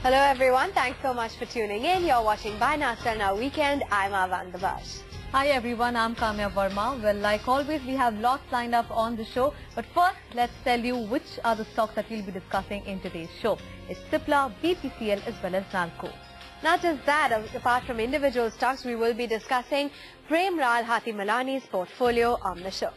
Hello everyone, thanks so much for tuning in. You're watching BNSN Now Weekend. I'm Avan Dabash. Hi everyone, I'm Kamya Verma. Well, like always, we have lots lined up on the show. But first, let's tell you which are the stocks that we'll be discussing in today's show. It's Cipla, BPCL as well as Nalco. Not just that, apart from individual stocks, we will be discussing Prem Ral Hatimalani's portfolio on the show.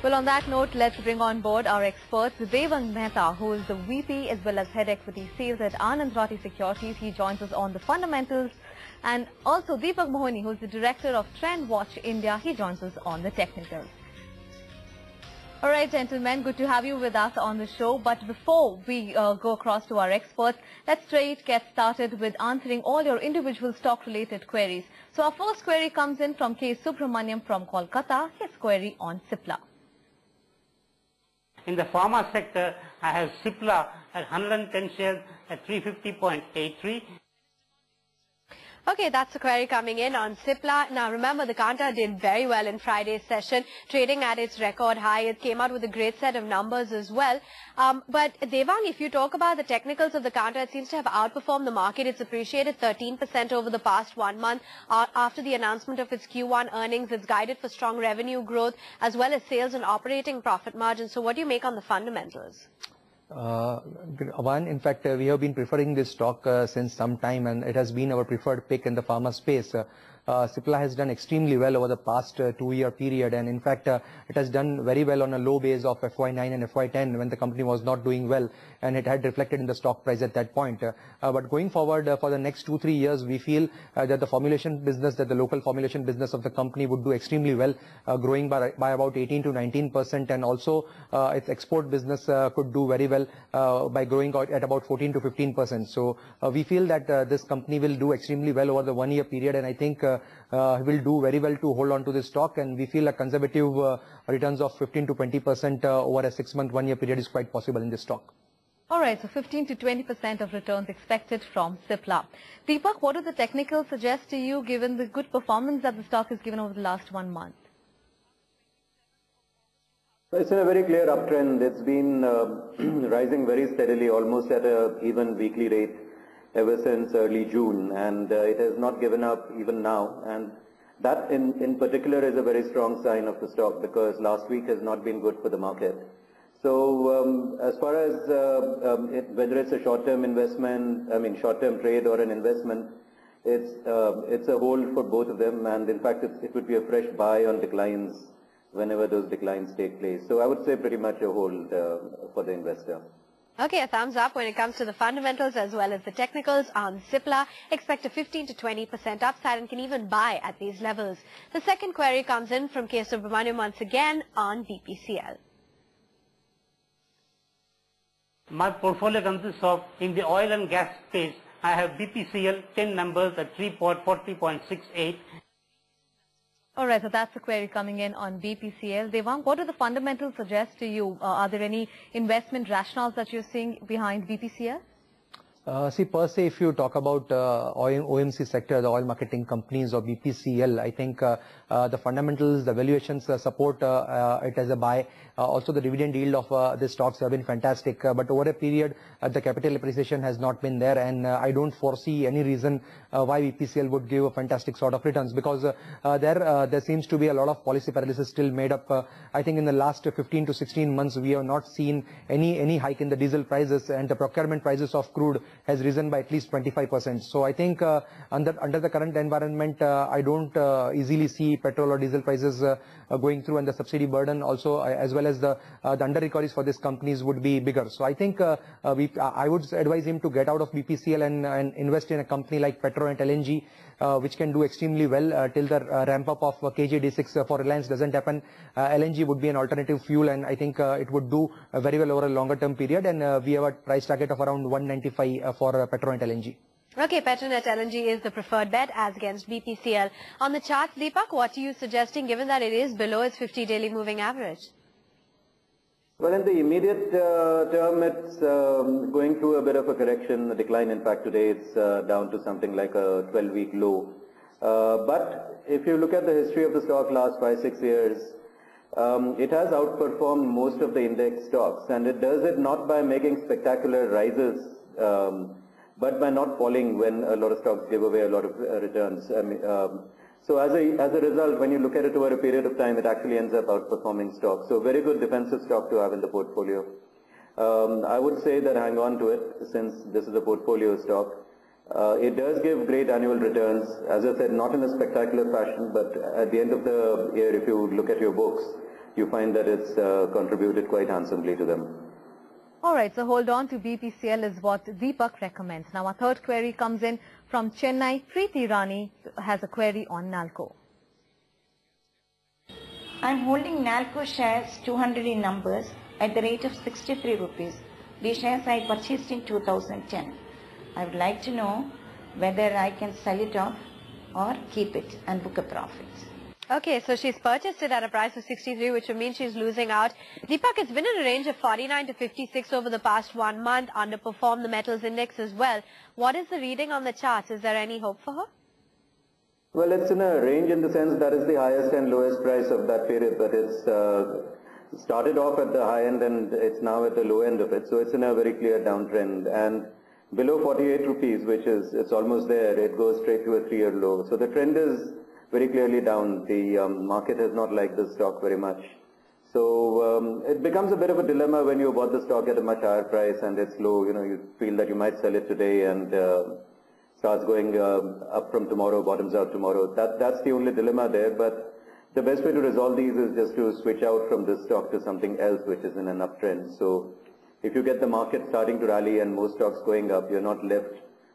Well, on that note, let's bring on board our experts, Devang Mehta, who is the VP as well as Head Equity Sales at Anand Rathi Securities. He joins us on the fundamentals. And also Deepak Mohani, who is the Director of Trend Watch India. He joins us on the technicals. All right, gentlemen, good to have you with us on the show. But before we go across to our experts, let's straight get started with answering all your individual stock-related queries. So our first query comes in from K. Subramaniam from Kolkata. His query on Cipla. In the pharma sector, I have Cipla at 110 shares at 350.83. Okay, that's the query coming in on Cipla. Now remember, the Kanta did very well in Friday's session, trading at its record high. It came out with a great set of numbers as well. But Devang, if you talk about the technicals of the Kanta, it seems to have outperformed the market. It's appreciated 13% over the past 1 month. After the announcement of its Q1 earnings, it's guided for strong revenue growth as well as sales and operating profit margins. So what do you make on the fundamentals? One, in fact, we have been preferring this stock since some time, and it has been our preferred pick in the pharma space. Cipla has done extremely well over the past 2-year period, and in fact it has done very well on a low base of FY9 and FY10 when the company was not doing well, and it had reflected in the stock price at that point. But going forward for the next 2-3 years, we feel that the formulation business, that the local formulation business of the company would do extremely well, growing by about 18 to 19%, and also its export business could do very well by growing at about 14 to 15%. So we feel that this company will do extremely well over the 1-year period, and I think will do very well to hold on to this stock, and we feel a conservative returns of 15 to 20% over a 6-month, 1-year period is quite possible in this stock. All right, so 15 to 20% of returns expected from Cipla. Deepak, what do the technicals suggest to you given the good performance that the stock has given over the last 1 month? It's in a very clear uptrend. It's been rising very steadily, almost at an even weekly rate ever since early June, and it has not given up even now, and that in particular is a very strong sign of the stock, because last week has not been good for the market. So as far as whether it's a short-term investment, short-term trade or an investment, it's a hold for both of them, and in fact it would be a fresh buy on declines whenever those declines take place. So I would say pretty much a hold for the investor. Okay, a thumbs up when it comes to the fundamentals as well as the technicals on Cipla. Expect a 15 to 20% upside and can even buy at these levels. The second query comes in from K. Subramaniam once again on BPCL. My portfolio consists of, in the oil and gas space, I have BPCL 10 numbers at 40.68. All right, so that's the query coming in on BPCL. Devang, what do the fundamentals suggest to you? Are there any investment rationales that you're seeing behind BPCL? See, per se, if you talk about OMC sector, the oil marketing companies or BPCL, I think the fundamentals, the valuations support it as a buy. Also, the dividend yield of the stocks have been fantastic, but over a period, the capital appreciation has not been there, and I don't foresee any reason why BPCL would give a fantastic sort of returns, because there seems to be a lot of policy paralysis still made up. I think in the last 15 to 16 months, we have not seen any hike in the diesel prices, and the procurement prices of crude has risen by at least 25%. So I think under the current environment, I don't easily see petrol or diesel prices going through, and the subsidy burden also, as well as the under recoveries for these companies would be bigger. So I think I would advise him to get out of BPCL and invest in a company like Petro and LNG, which can do extremely well till the ramp up of KG-D6 for Reliance doesn't happen. LNG would be an alternative fuel, and I think it would do very well over a longer term period, and we have a price target of around 195 for Petro and LNG. Okay, Petronet LNG is the preferred bet as against BPCL. On the charts, Deepak, what are you suggesting given that it is below its 50 daily moving average? Well, in the immediate term, it's going through a bit of a correction, a decline. In fact, today it's down to something like a 12-week low. But if you look at the history of the stock last 5-6 years, it has outperformed most of the index stocks, and it does it not by making spectacular rises, but by not falling when a lot of stocks give away a lot of returns. So as a result, when you look at it over a period of time, it actually ends up outperforming stocks. So very good defensive stock to have in the portfolio. I would say that hang on to it, since this is a portfolio stock. It does give great annual returns, as I said, not in a spectacular fashion, but at the end of the year, if you look at your books, you find that it's contributed quite handsomely to them. All right, so hold on to BPCL is what Deepak recommends. Now, our third query comes in from Chennai. Preeti Rani has a query on NALCO. I'm holding NALCO shares 200 in numbers at the rate of 63 rupees. These shares I purchased in 2010. I would like to know whether I can sell it off or keep it and book a profit. Okay, so she's purchased it at a price of 63, which would mean she's losing out. Deepak, it's been in a range of 49 to 56 over the past 1 month, underperformed the metals index as well. What is the reading on the charts? Is there any hope for her? Well, it's in a range in the sense that is the highest and lowest price of that period, but it's started off at the high end and it's now at the low end of it. So it's in a very clear downtrend. And below 48 rupees, which is, it's almost there, it goes straight to a 3-year low. So the trend is very clearly down. The market has not liked the stock very much. So it becomes a bit of a dilemma when you bought the stock at a much higher price and it's low. You know, you feel that you might sell it today and starts going up from tomorrow, bottoms out tomorrow. That's the only dilemma there. But the best way to resolve these is just to switch out from this stock to something else which is in an uptrend. So if you get the market starting to rally and most stocks going up, you're not left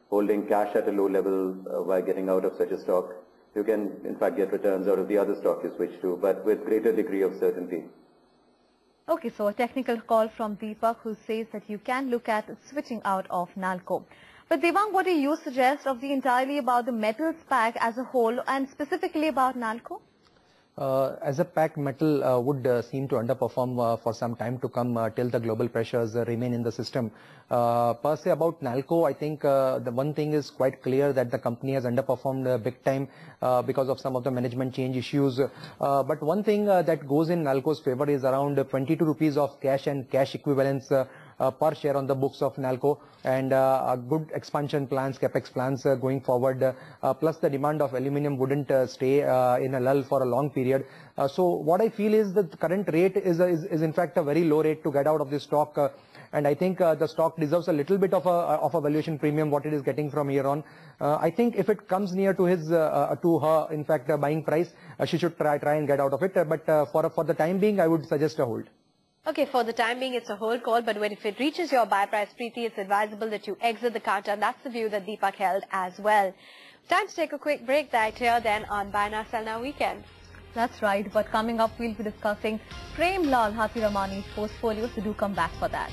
holding cash at a low level by getting out of such a stock. You can, in fact, get returns out of the other stock you switch to, but with greater degree of certainty. Okay, so a technical call from Deepak who says that you can look at switching out of NALCO. But Devang, what do you suggest of the entirely about the metals pack as a whole and specifically about NALCO? As a pack, metal would seem to underperform for some time to come till the global pressures remain in the system. Per se about NALCO, I think the one thing is quite clear that the company has underperformed big time because of some of the management change issues. But one thing that goes in NALCO's favor is around 22 rupees of cash and cash equivalents per share on the books of NALCO, and good expansion plans, capex plans going forward, plus the demand of aluminium wouldn't stay in a lull for a long period. So what I feel is that the current rate is in fact a very low rate to get out of this stock, and I think the stock deserves a little bit of a valuation premium what it is getting from here on. I think if it comes near to his to her in fact buying price, she should try and get out of it, but for the time being I would suggest a hold. Okay, for the time being, it's a hold call, but when if it reaches your buy price, Preeti, it's advisable that you exit the counter, and that's the view that Deepak held as well. Time to take a quick break right here then on Buy Now Sell Now Weekend. That's right, but coming up, we'll be discussing Prem Lal Hathiramani's portfolio, so do come back for that.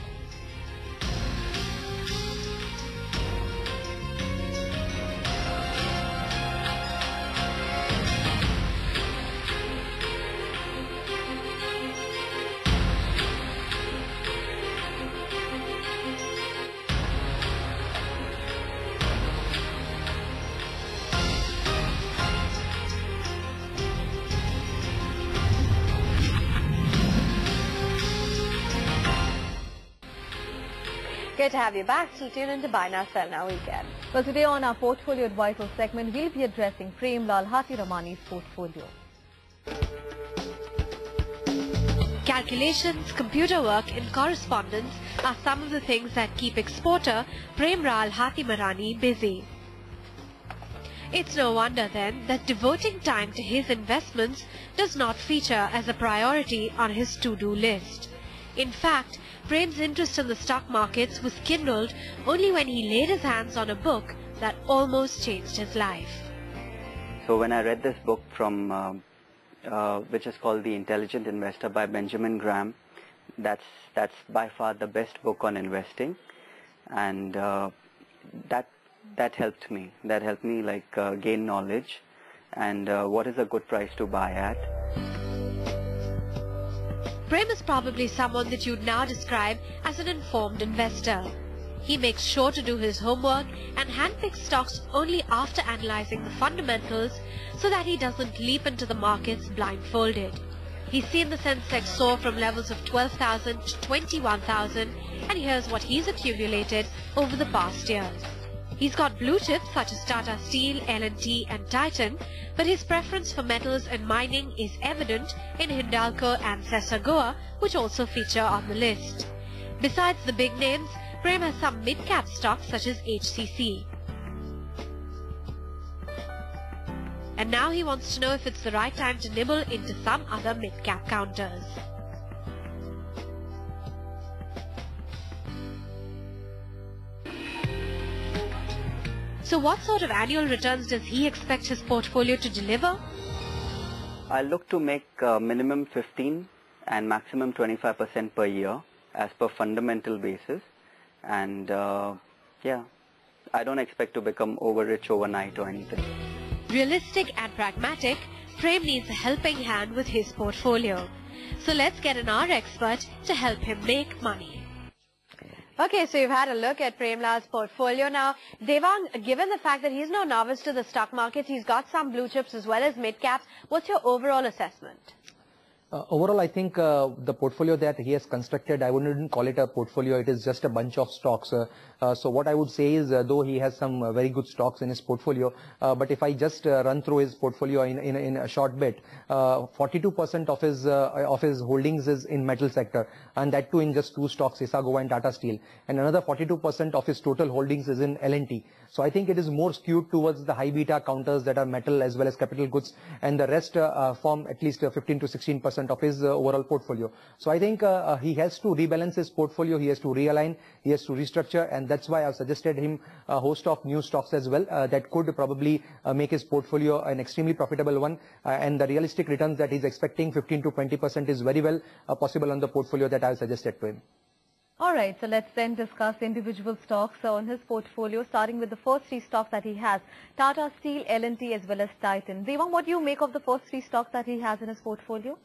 Great to have you back. Still tune in to Buy Now Sell Now Weekend. Well, today on our Portfolio Advisor segment, we'll be addressing Prem Lal Hathiramani's portfolio. Calculations, computer work and correspondence are some of the things that keep exporter Prem Lal Hathiramani busy. It's no wonder then that devoting time to his investments does not feature as a priority on his to-do list. In fact, Prem's interest in the stock markets was kindled only when he laid his hands on a book that almost changed his life. So when I read this book from, which is called The Intelligent Investor by Benjamin Graham, that's by far the best book on investing, and that helped me. That helped me like gain knowledge and what is a good price to buy at. Prem is probably someone that you'd now describe as an informed investor. He makes sure to do his homework and handpicks stocks only after analyzing the fundamentals so that he doesn't leap into the markets blindfolded. He's seen the Sensex soar from levels of 12,000 to 21,000, and here's what he's accumulated over the past years. He's got blue chips such as Tata Steel, L&T and Titan, but his preference for metals and mining is evident in Hindalco and Sessagoa, which also feature on the list. Besides the big names, Prem has some mid-cap stocks such as HCC. And now he wants to know if it's the right time to nibble into some other mid-cap counters. So what sort of annual returns does he expect his portfolio to deliver? I look to make minimum 15 and maximum 25% per year as per fundamental basis. And yeah, I don't expect to become over rich overnight or anything. Realistic and pragmatic, Prem needs a helping hand with his portfolio. So let's get an R expert to help him make money. Okay, so you've had a look at Premlal's portfolio. Now, Devang, given the fact that he's no novice to the stock markets, he's got some blue chips as well as mid-caps, what's your overall assessment? Overall, I think the portfolio that he has constructed, I wouldn't call it a portfolio, it is just a bunch of stocks. So what I would say is, though he has some very good stocks in his portfolio, but if I just run through his portfolio in a short bit, 42% of his holdings is in metal sector, and that too in just two stocks, Sessagoa and Tata Steel, and another 42% of his total holdings is in L&T. So I think it is more skewed towards the high beta counters that are metal as well as capital goods, and the rest form at least 15 to 16% of his overall portfolio. So I think he has to rebalance his portfolio, he has to realign, he has to restructure, and that's why I've suggested him a host of new stocks as well that could probably make his portfolio an extremely profitable one, and the realistic returns that he's expecting, 15 to 20%, is very well possible on the portfolio that I've suggested to him. Alright, so let's then discuss individual stocks on his portfolio, starting with the first three stocks that he has, Tata Steel, L&T as well as Titan. Devang, what do you make of the first three stocks that he has in his portfolio?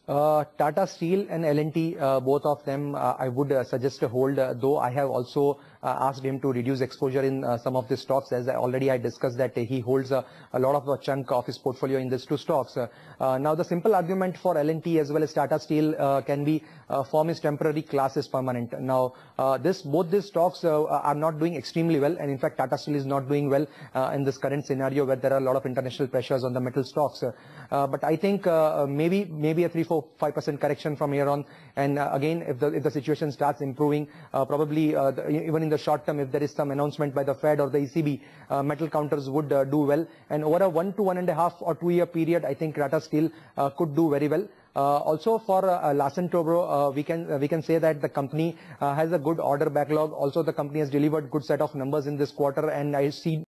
Tata Steel and L&T, both of them I would suggest to hold, though I have also asked him to reduce exposure in some of the stocks, as I discussed that he holds a lot of a chunk of his portfolio in these two stocks. Now the simple argument for L&T as well as Tata Steel can be form is temporary, class is permanent. Now both these stocks are not doing extremely well, and in fact Tata Steel is not doing well in this current scenario where there are a lot of international pressures on the metal stocks. But I think maybe a 3-5% correction from here on, and again if the situation starts improving, probably even in the short term, if there is some announcement by the Fed or the ECB, metal counters would do well, and over a 1 to 1.5 or 2 year period, I think Tata Steel could do very well. Also for Larsen Tobro, we can say that the company has a good order backlog. Also the company has delivered good set of numbers in this quarter, and I see